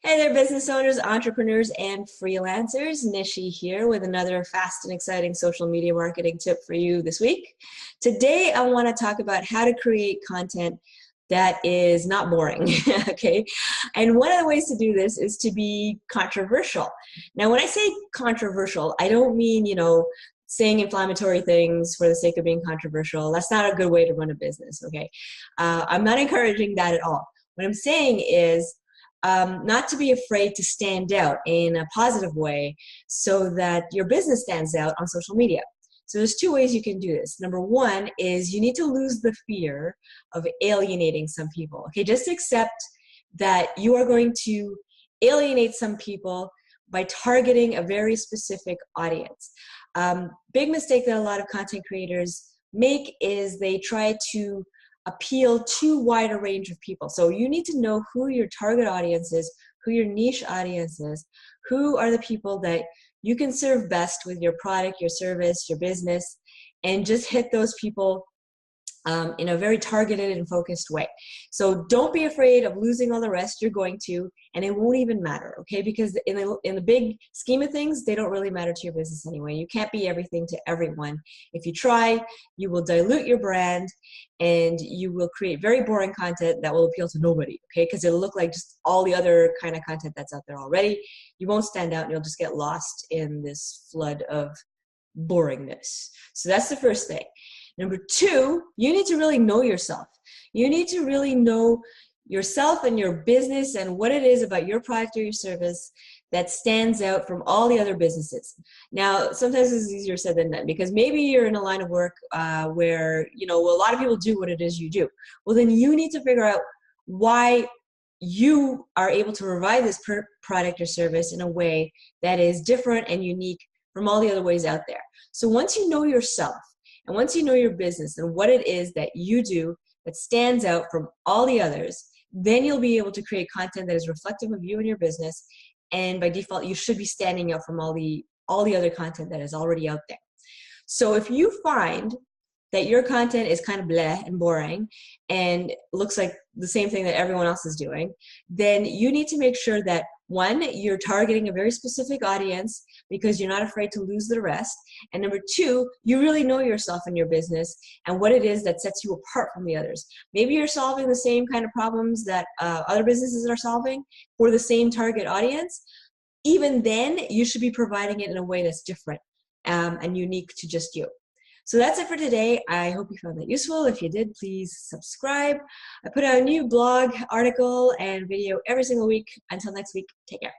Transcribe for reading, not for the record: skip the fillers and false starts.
Hey there, business owners, entrepreneurs, and freelancers. Nishi here with another fast and exciting social media marketing tip for you this week. Today, I want to talk about how to create content that is not boring, okay? And one of the ways to do this is to be controversial. Now, when I say controversial, I don't mean, saying inflammatory things for the sake of being controversial. That's not a good way to run a business, okay? I'm not encouraging that at all. What I'm saying is, not to be afraid to stand out in a positive way so that your business stands out on social media. So there's two ways you can do this. Number one is you need to lose the fear of alienating some people. Okay, just accept that you are going to alienate some people by targeting a very specific audience. Big mistake that a lot of content creators make is they try to appeal to wider range of people. So you need to know who your target audience is, who your niche audience is, who are the people that you can serve best with your product, your service, your business, and just hit those people in a very targeted and focused way. So don't be afraid of losing all the rest. You're going to, and it won't even matter, okay? Because in the big scheme of things, they don't really matter to your business anyway. You can't be everything to everyone. If you try, you will dilute your brand and you will create very boring content that will appeal to nobody, okay? Because it'll look like just all the other kind of content that's out there already. You won't stand out and you'll just get lost in this flood of boringness. So that's the first thing. Number two, you need to really know yourself. You need to really know yourself and your business and what it is about your product or your service that stands out from all the other businesses. Now, sometimes it's easier said than done because maybe you're in a line of work where, a lot of people do what it is you do. Well, then you need to figure out why you are able to provide this product or service in a way that is different and unique from all the other ways out there. So once you know yourself, and once you know your business and what it is that you do that stands out from all the others, then you'll be able to create content that is reflective of you and your business. And by default, you should be standing out from all the other content that is already out there. So if you find that your content is kind of bleh and boring and looks like the same thing that everyone else is doing, then you need to make sure that, one, you're targeting a very specific audience because you're not afraid to lose the rest. And number two, you really know yourself and your business and what it is that sets you apart from the others. Maybe you're solving the same kind of problems that other businesses are solving for the same target audience. Even then, you should be providing it in a way that's different and unique to just you. So that's it for today. I hope you found that useful. If you did, please subscribe. I put out a new blog, article, and video every single week. Until next week, take care.